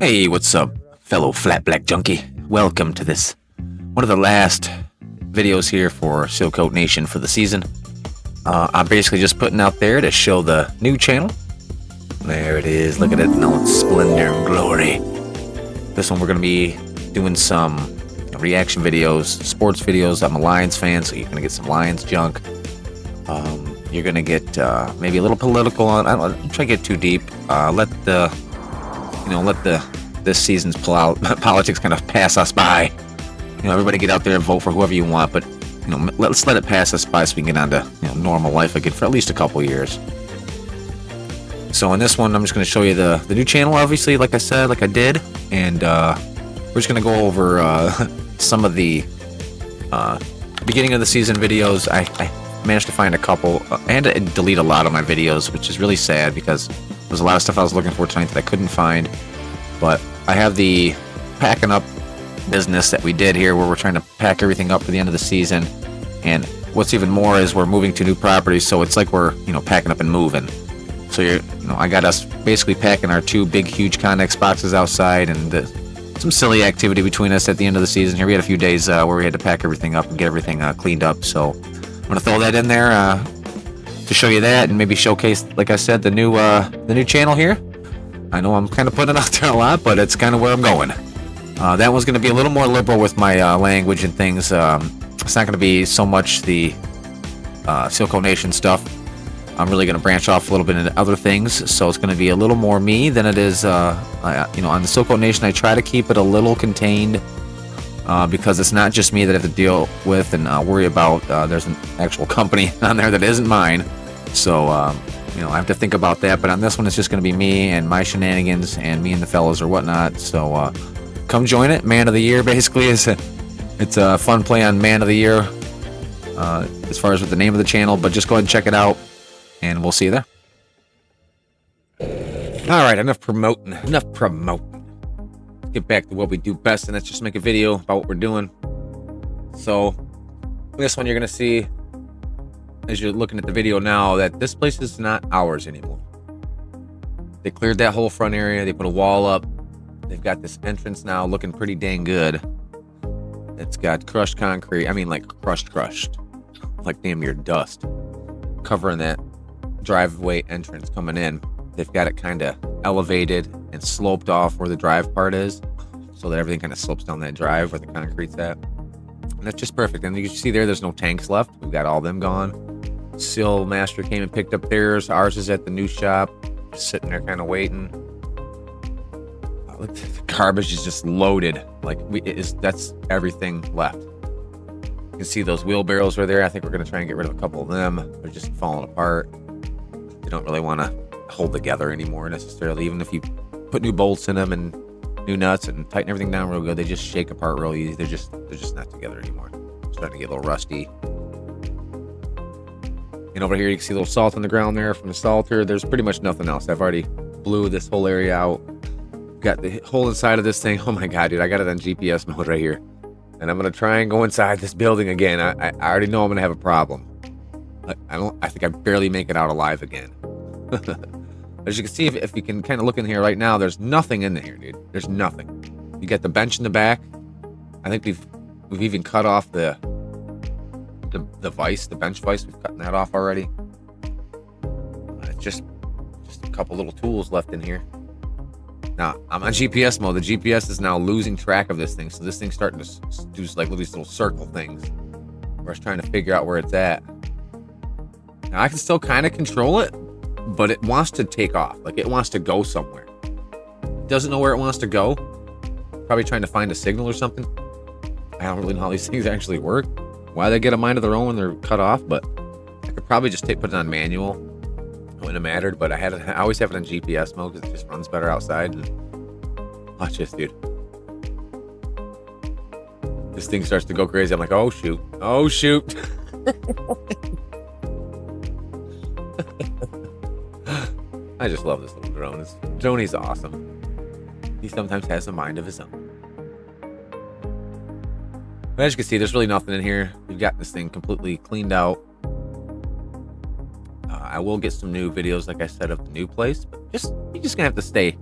Hey, what's up, fellow flat black junkie? Welcome to this one of the last videos here for Silcoat Nation for the season. I'm basically just putting out there to show the new channel. There it is. Look at it in all its splendor and glory. This one we're going to be doing some reaction videos, sports videos. I'm a Lions fan, so you're going to get some Lions junk. You're going to get maybe a little political. I don't try to get too deep. Let this season's politics kind of pass us by. Everybody get out there and vote for whoever you want, but let's let it pass us by so we can get on to normal life again for at least a couple years. So in this one, I'm just going to show you the new channel, obviously, like I said, like I did, and we're just going to go over some of the beginning of the season videos. I managed to find a couple and delete a lot of my videos, which is really sad because there's a lot of stuff I was looking for tonight that I couldn't find. But I have the packing up business that we did here, where we're trying to pack everything up for the end of the season. And what's even more is we're moving to new properties, so it's like we're packing up and moving. So I got us basically packing our two big, huge Connex boxes outside, and some silly activity between us at the end of the season. Here we had a few days where we had to pack everything up and get everything cleaned up. So I'm gonna throw that in there to show you that, and maybe showcase, like I said, the new channel here. I know I'm kind of putting it out there a lot, but it's kind of where I'm going. That one's going to be a little more liberal with my language and things. It's not going to be so much the Silco Nation stuff. I'm really going to branch off a little bit into other things, so it's going to be a little more me than it is. On the Silco Nation, I try to keep it a little contained because it's not just me that I have to deal with and worry about. There's an actual company on there that isn't mine, so I have to think about that. But on this one, it's just going to be me and my shenanigans and me and the fellas or whatnot. So come join it. Man of the Year, basically, it's a fun play on Man of the Year as far as with the name of the channel. But just go ahead and check it out, and we'll see you there. All right, enough promoting. Get back to what we do best, and that's just make a video about what we're doing. So this one, you're going to see, as you're looking at the video now, that this place is not ours anymore. They cleared that whole front area. They put a wall up. They've got this entrance now looking pretty dang good. It's got crushed concrete. I mean, like crushed. Like damn near dust. Covering that driveway entrance coming in. They've got it kind of elevated and sloped off where the drive part is, so that everything kind of slopes down that drive where the concrete's at. And that's just perfect. And you can see there's no tanks left. We've got all them gone. Seal Master came and picked up theirs. Ours is at the new shop, just sitting there kind of waiting. Look, the garbage is just loaded. That's everything left. You can see those wheelbarrows are there. I think we're going to try and get rid of a couple of them. They're just falling apart. They don't really want to hold together anymore necessarily. Even if you put new bolts in them and new nuts and tighten everything down real good, they just shake apart real easy. They're just not together anymore. Starting to get a little rusty. And over here you can see a little salt on the ground there from the salter. There's pretty much nothing else. I've already blew this whole area out. Got the whole inside of this thing. Oh my god, dude, I got it on GPS mode right here. And I'm gonna try and go inside this building again. I already know I'm gonna have a problem. I think I barely make it out alive again. As you can see, if you can kind of look in here right now, there's nothing in here, dude. There's nothing. You got the bench in the back. I think we've even cut off the vise, the bench vise. We've cut that off already. It's just a couple little tools left in here. Now I'm on GPS mode. The GPS is now losing track of this thing, so this thing's starting to do like these little circle things. Where it's trying to figure out where it's at. Now I can still kind of control it, but it wants to take off. Like it wants to go somewhere. It doesn't know where it wants to go. Probably trying to find a signal or something. I don't really know how these things actually work. Why they get a mind of their own when they're cut off, but I could probably just put it on manual. It wouldn't have mattered, but I always have it on GPS mode because it just runs better outside. And watch this, dude. This thing starts to go crazy. I'm like, oh shoot. Oh shoot. I just love this little drone. Johnny's awesome. He sometimes has a mind of his own. But as you can see, there's really nothing in here. We've got this thing completely cleaned out. I will get some new videos, like I said, of the new place. But you're just gonna have to stay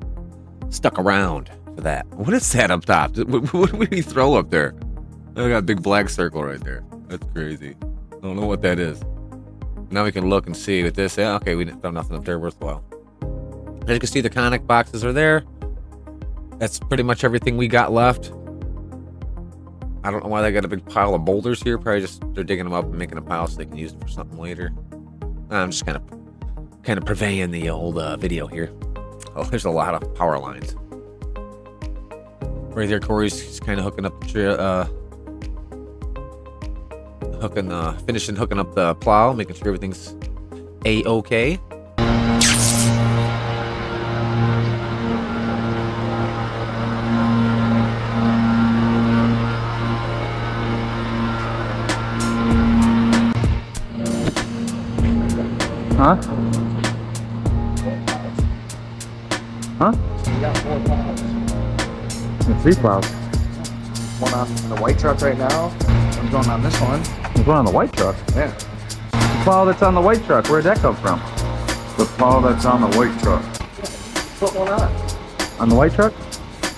stuck around for that. What is that up top? What did we throw up there? I got a big black circle right there. That's crazy. I don't know what that is. Now we can look and see with this. Yeah, okay, we didn't throw nothing up there worthwhile. As you can see, the conic boxes are there. That's pretty much everything we got left. I don't know why they got a big pile of boulders here. Probably just they're digging them up and making a pile so they can use them for something later. I'm just kind of purveying the old video here. Oh, there's a lot of power lines. Right there, Corey's kind of hooking up the finishing hooking up the plow, making sure everything's a-okay. Huh? Huh? We got 4 plows. And 3 plows. One on the white truck right now. I'm going on this one. There's one on the white truck. Yeah. The plow that's on the white truck, where'd that come from? The plow that's on the white truck. Put one on. On the white truck?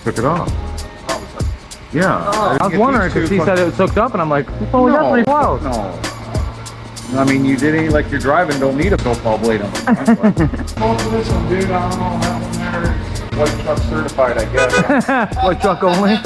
Took it off. Yeah. I was wondering because he said it was hooked up, and I'm like, oh, we got 3 plows. No. I mean, you did any like you're driving, don't need a snowplow blade on the front. Most of this one, dude, I don't know. That one there is white truck certified, I guess. White truck only.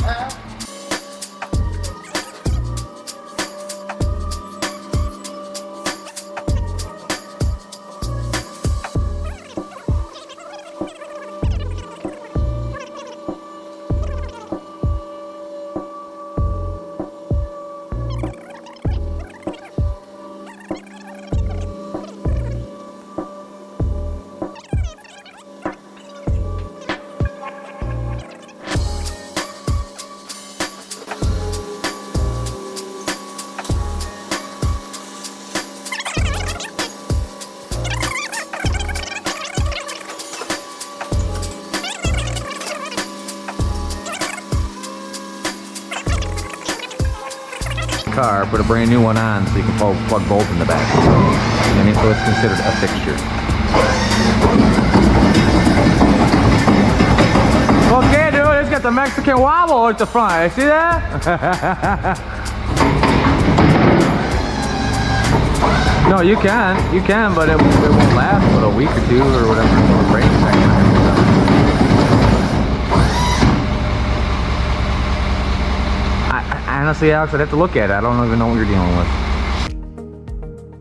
Car, put a brand new one on so you can plug bolts in the back. You know what I mean? So it's considered a fixture. Okay, dude, it's got the Mexican wobble at the front. You see that? No, you can, but it won't last but a week or 2 or whatever until it breaks. Honestly, Alex, I'd have to look at it. I don't even know what you're dealing with.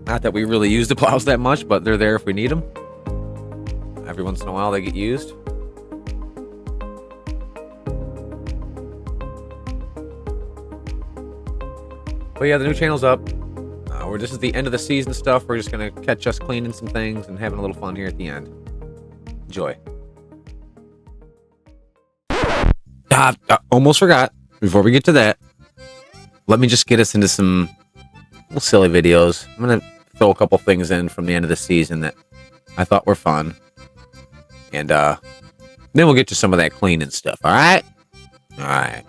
Not that we really use the plows that much, but they're there if we need them. Every once in a while they get used. But yeah, the new channel's up. This is the end of the season stuff. We're just going to catch us cleaning some things and having a little fun here at the end. Enjoy. Almost forgot. Before we get to that, let me just get us into some little silly videos. I'm going to throw a couple things in from the end of the season that I thought were fun. And then we'll get to some of that cleaning stuff, all right? All right.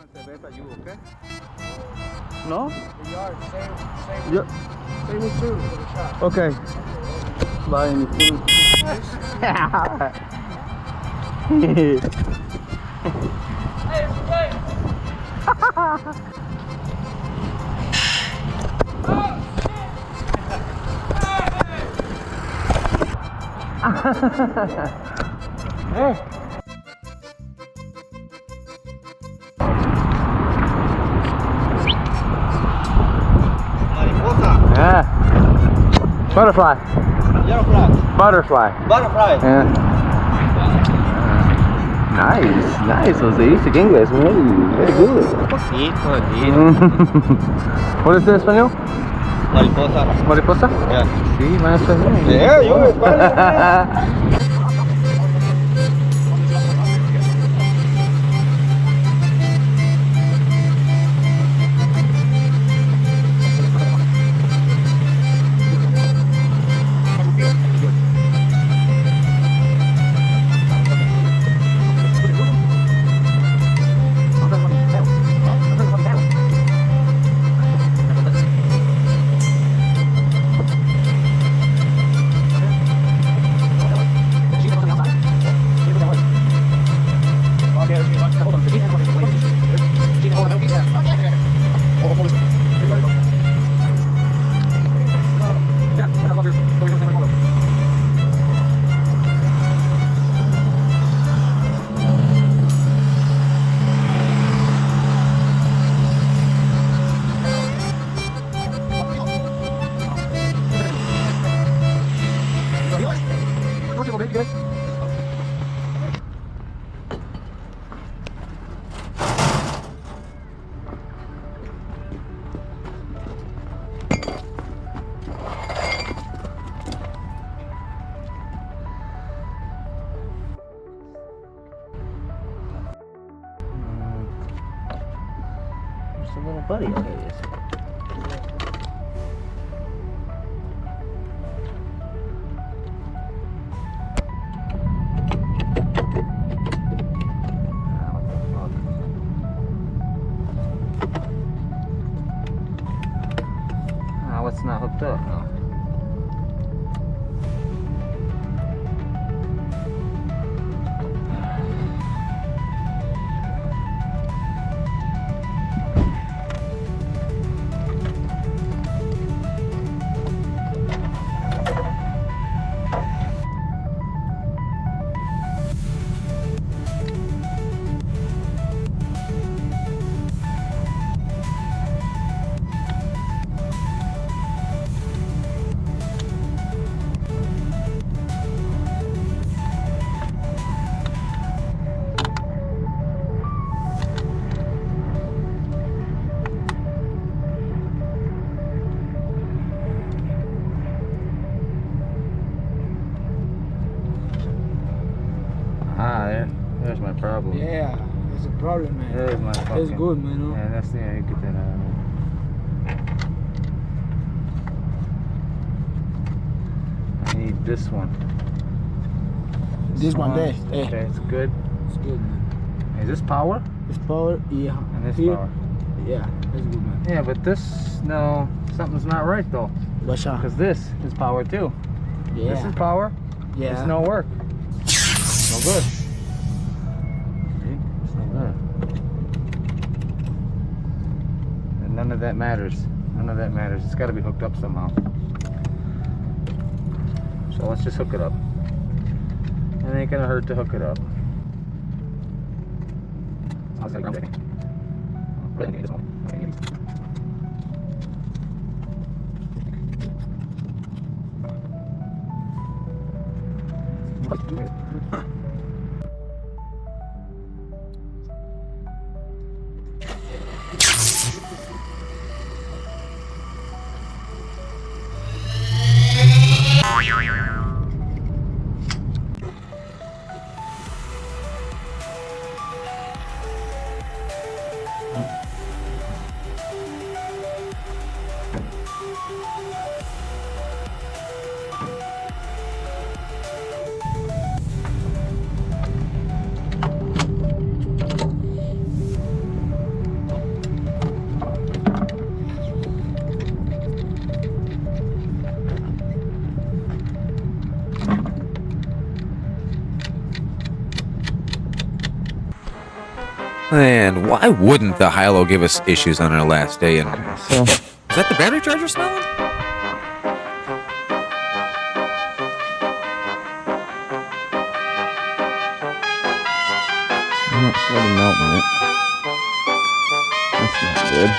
No? The yard, same Yep. Same as 2 for the shop. Okay. Buy any food. Hey. Yeah. Butterfly. Yellow flag. Butterfly. Butterfly. Yeah. Nice. Jose. You speak English. Very good. What is this, Espanol? Mariposa. Mariposa? Yeah. Sí, maestro. Yeah, you Spanish. a little buddy. Oh, there he is. It's not hooked up, no. There's my problem. Yeah, it's a problem, man. There's my fucking... It's good, man. No? Yeah, that's the you get that out of it. I need this one. This one there. Okay, it's good. It's good, man. Is this power? It's power, yeah. And this Here, power. yeah, it's good, man. Yeah, but this, no, something's not right though. What's up? Because this is power too. Yeah. This is power. Yeah. It's no work. No good. See? It's no good. And none of that matters. None of that matters. It's got to be hooked up somehow. So let's just hook it up. It ain't gonna hurt to hook it up. How's that ground taking? Really need this one. And why wouldn't the Hilo give us issues on our last day? And So, is that the battery charger smelling? I'm not starting melting it. That's not good.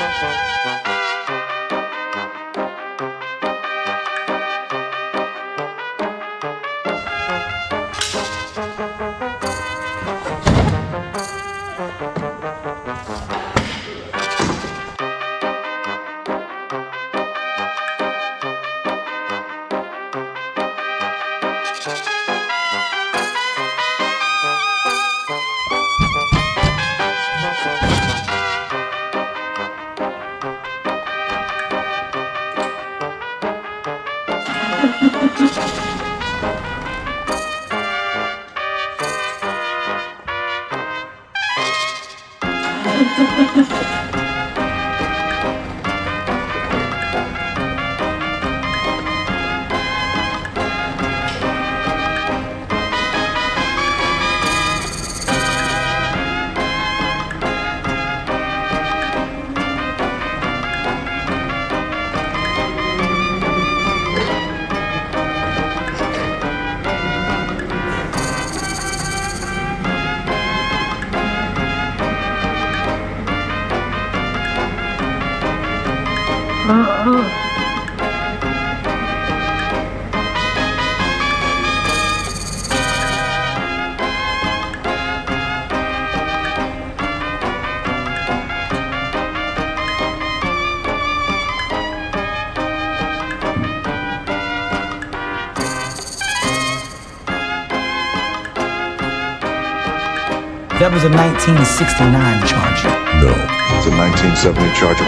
That was a 1969 Charger. No. It's a 1970 Charger.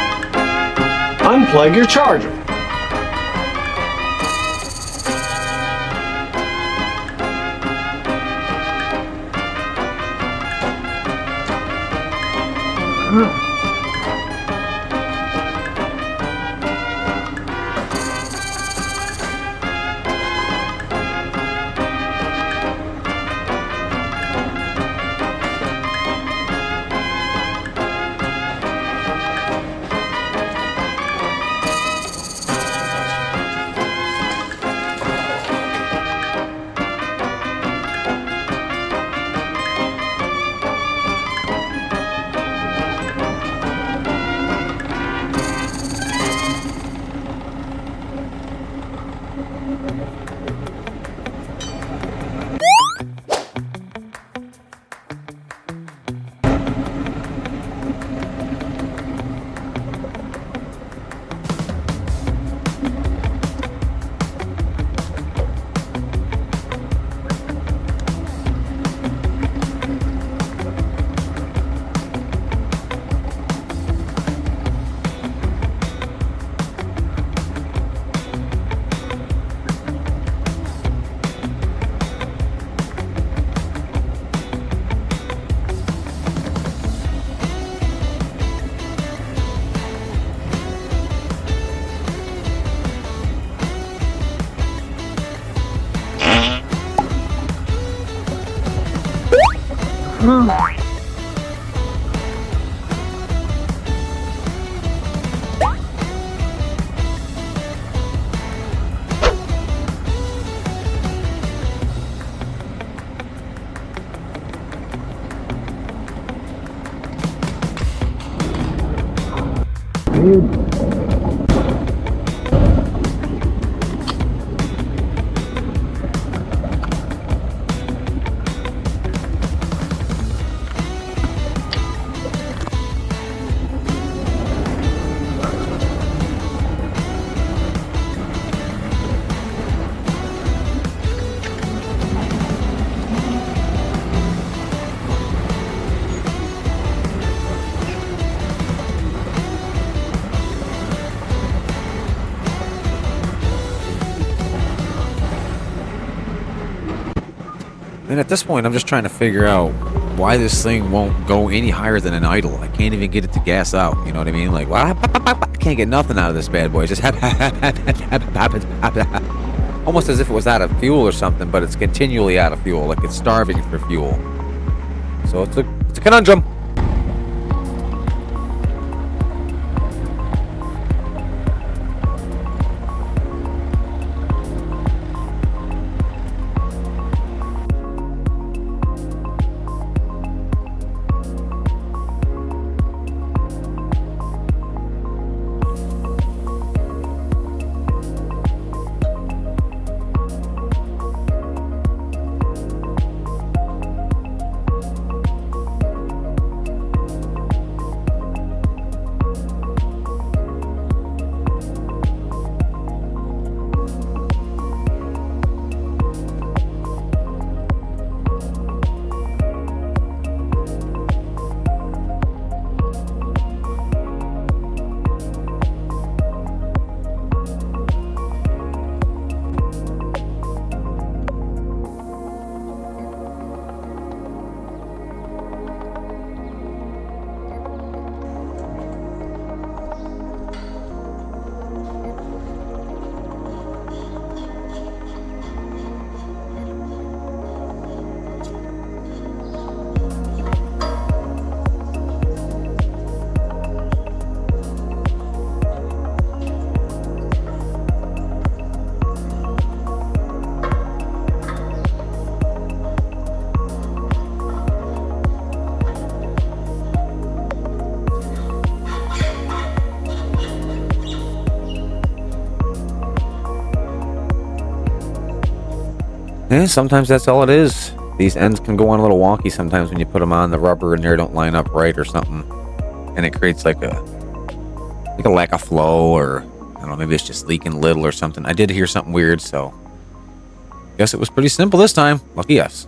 Unplug your charger. And at this point, I'm just trying to figure out why this thing won't go any higher than an idle. I can't even get it to gas out. You know what I mean? Like, well, I can't get nothing out of this bad boy. It's just almost as if it was out of fuel or something, but it's continually out of fuel, like it's starving for fuel. So it's a conundrum. Yeah, sometimes that's all it is. These ends can go on a little wonky sometimes when you put them on. The rubber in there don't line up right or something, and it creates like a lack of flow, or I don't know, maybe it's just leaking a little or something. I did hear something weird, so guess it was pretty simple this time. Lucky us.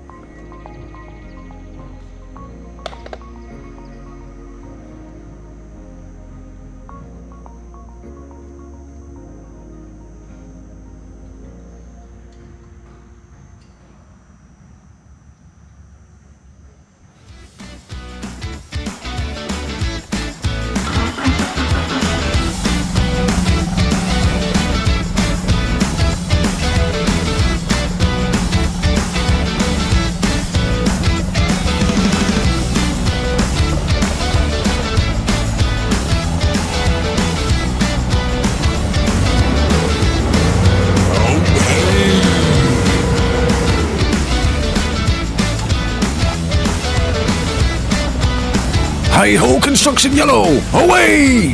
Hi-ho, construction yellow! Away!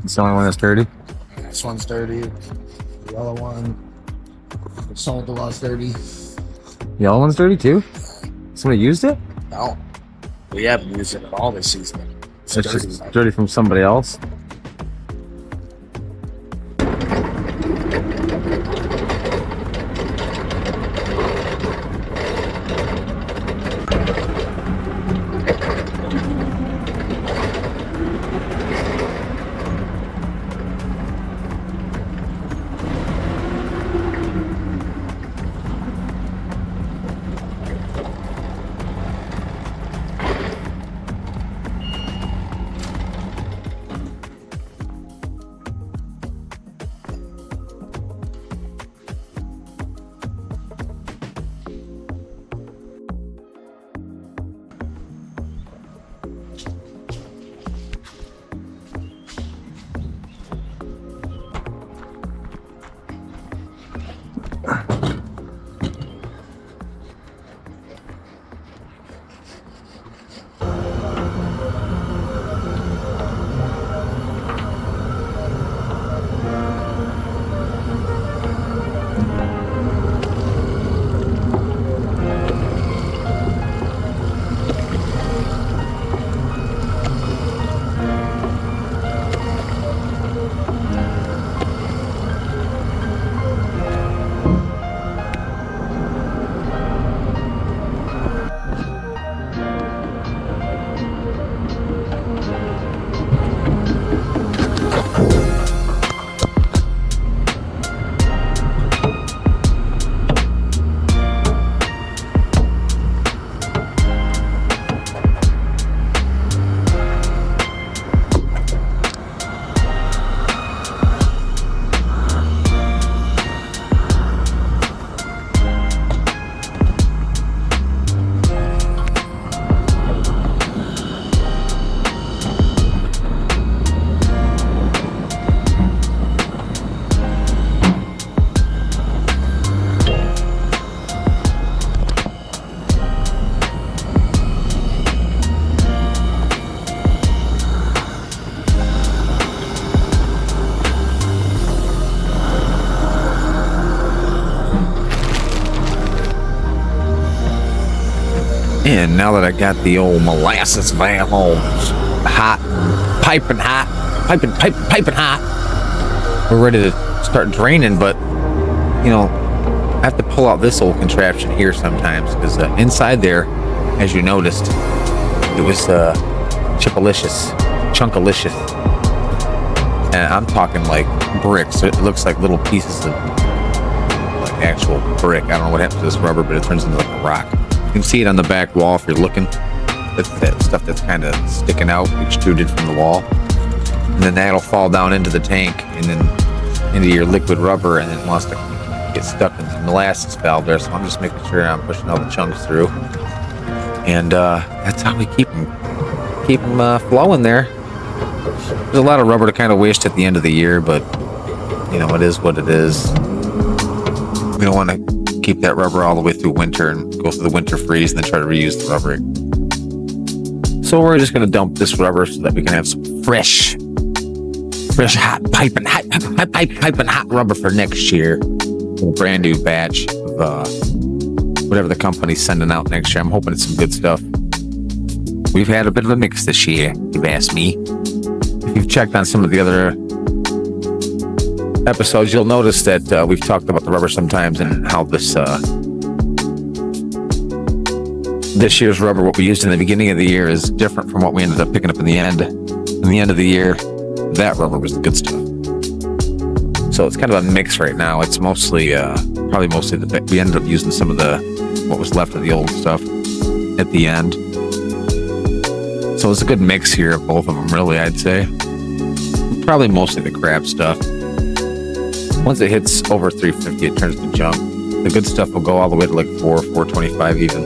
It's the only one that's dirty. This one's dirty. The yellow one. Sold the last dirty. Yellow one's dirty too? Somebody used it? No. We haven't used it at all this season. It's It's dirty. just dirty from somebody else. And now that I got the old molasses valve all hot, piping hot, piping hot, we're ready to start draining. But you know, I have to pull out this old contraption here sometimes because inside there, as you noticed, it was chunkalicious, and I'm talking like bricks. It looks like little pieces of like actual brick. I don't know what happens to this rubber, but it turns into like a rock. You can see it on the back wall if you're looking. That's that stuff that's kind of sticking out, extruded from the wall. And then that'll fall down into the tank and then into your liquid rubber, and it wants to get stuck in the molasses valve there. So I'm just making sure I'm pushing all the chunks through. And that's how we keep them flowing there. There's a lot of rubber to kind of waste at the end of the year, but you know, it is what it is. We don't want to keep that rubber all the way through winter and go through the winter freeze and then try to reuse the rubber. So we're just going to dump this rubber so that we can have some fresh hot piping hot rubber for next year. A brand new batch of whatever the company's sending out next year. I'm hoping it's some good stuff. We've had a bit of a mix this year, if you've asked me. If you've checked on some of the other episodes, you'll notice that we've talked about the rubber sometimes and how this year's rubber, what we used in the beginning of the year, is different from what we ended up picking up in the end. In the end of the year, that rubber was the good stuff. So it's kind of a mix right now. It's mostly, probably mostly we ended up using some of what was left of the old stuff at the end. So it's a good mix here of both of them, really, I'd say. Probably mostly the crap stuff. Once it hits over 350, it turns to junk. The good stuff will go all the way to like 425 even.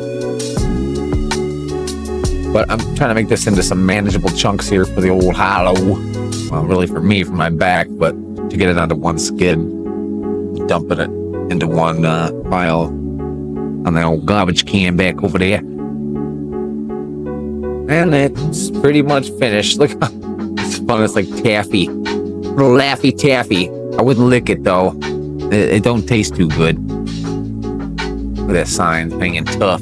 But I'm trying to make this into some manageable chunks here for the old hollow. Well, really for me, for my back, but to get it onto one skid, dumping it into one pile on that old garbage can back over there. And it's pretty much finished. Look, it's fun. It's like taffy, little Laffy Taffy. I wouldn't lick it though. It don't taste too good. Look at that sign hanging tough.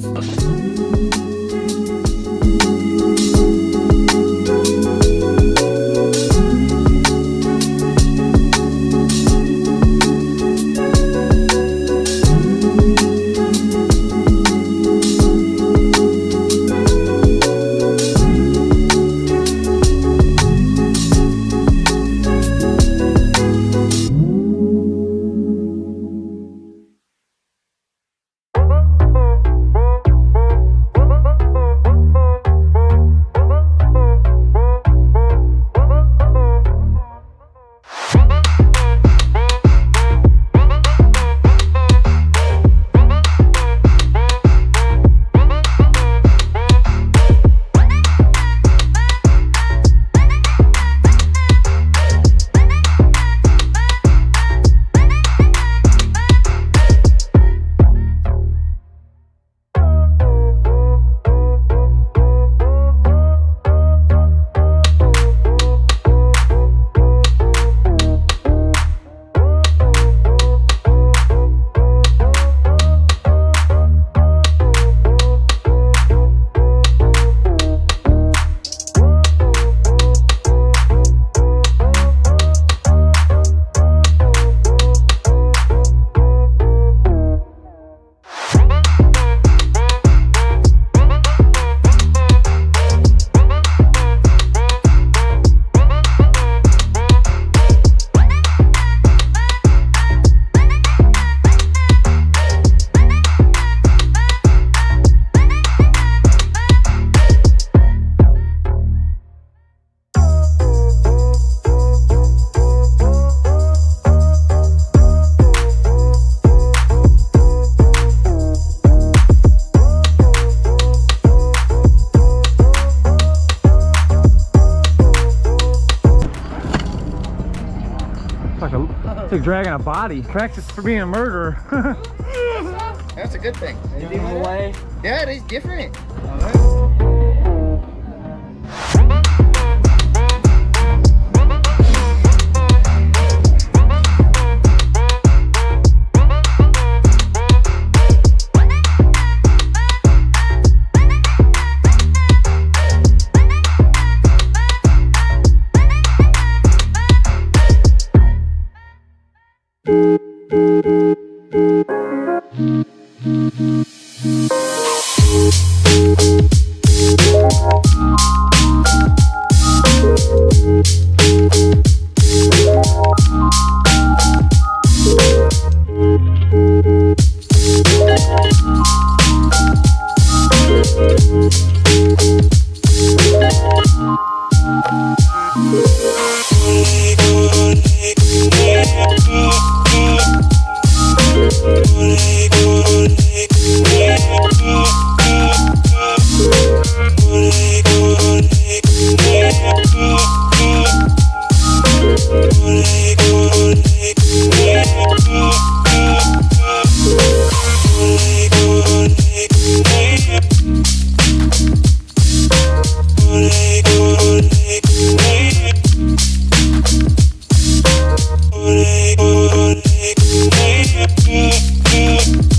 It's like dragging a body. Practice for being a murderer. That's a good thing. Away. Yeah, it is different. Yeah.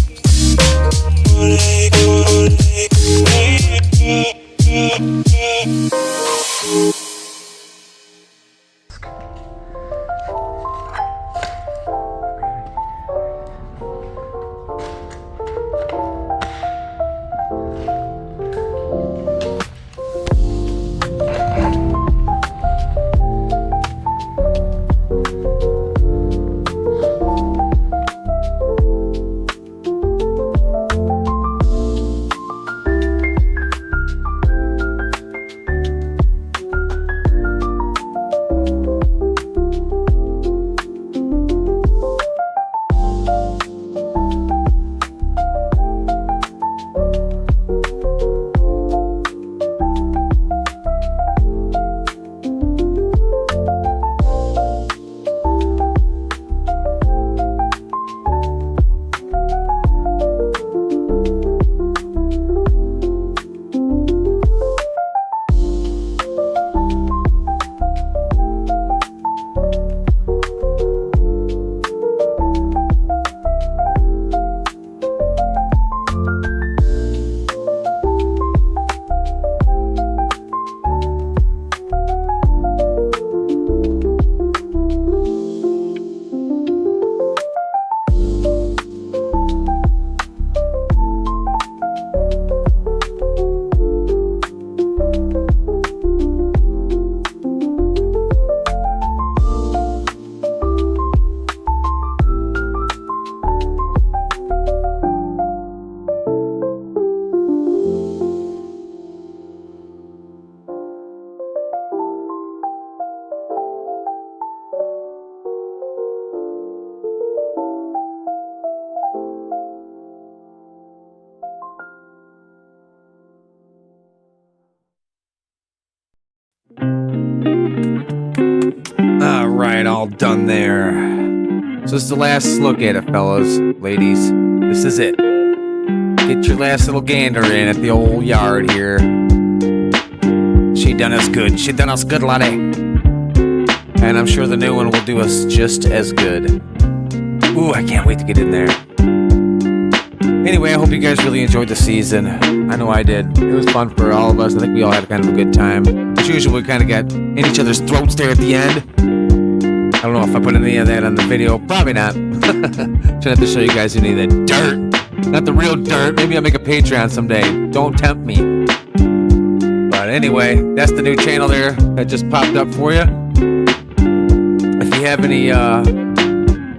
all done there. So this is the last look at it, fellas, ladies. This is it. Get your last little gander in at the old yard here. She done us good. She done us good, laddie. And I'm sure the new one will do us just as good. Ooh, I can't wait to get in there. Anyway, I hope you guys really enjoyed the season. I know I did. It was fun for all of us. I think we all had kind of a good time. As usual, we kind of got in each other's throats there at the end. I don't know if I put any of that on the video. Probably not. Shouldn't have to show you guys any of that dirt. Not the real dirt. Maybe I'll make a Patreon someday. Don't tempt me. But anyway, that's the new channel there that just popped up for you. If you have any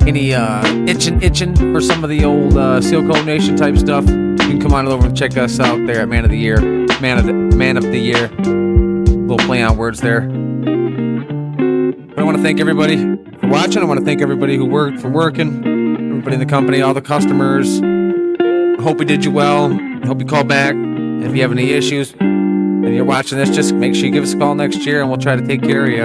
itching for some of the old Seal Coat Nation type stuff, you can come on over and check us out there at Man of the Year. Man of the Year. Little play on words there. But I want to thank everybody for watching. I want to thank everybody who worked for working, everybody in the company, all the customers. I hope we did you well. I hope you call back. And if you have any issues and you're watching this, just make sure you give us a call next year and we'll try to take care of you.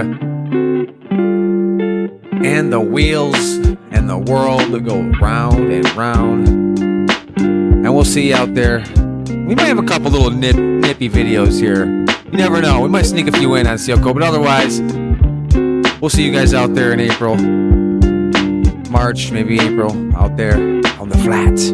And the wheels and the world that go round and round. And we'll see you out there. We might have a couple little nippy videos here. You never know. We might sneak a few in on Seal Coat, but otherwise, we'll see you guys out there in April. March, maybe April, out there on the flats.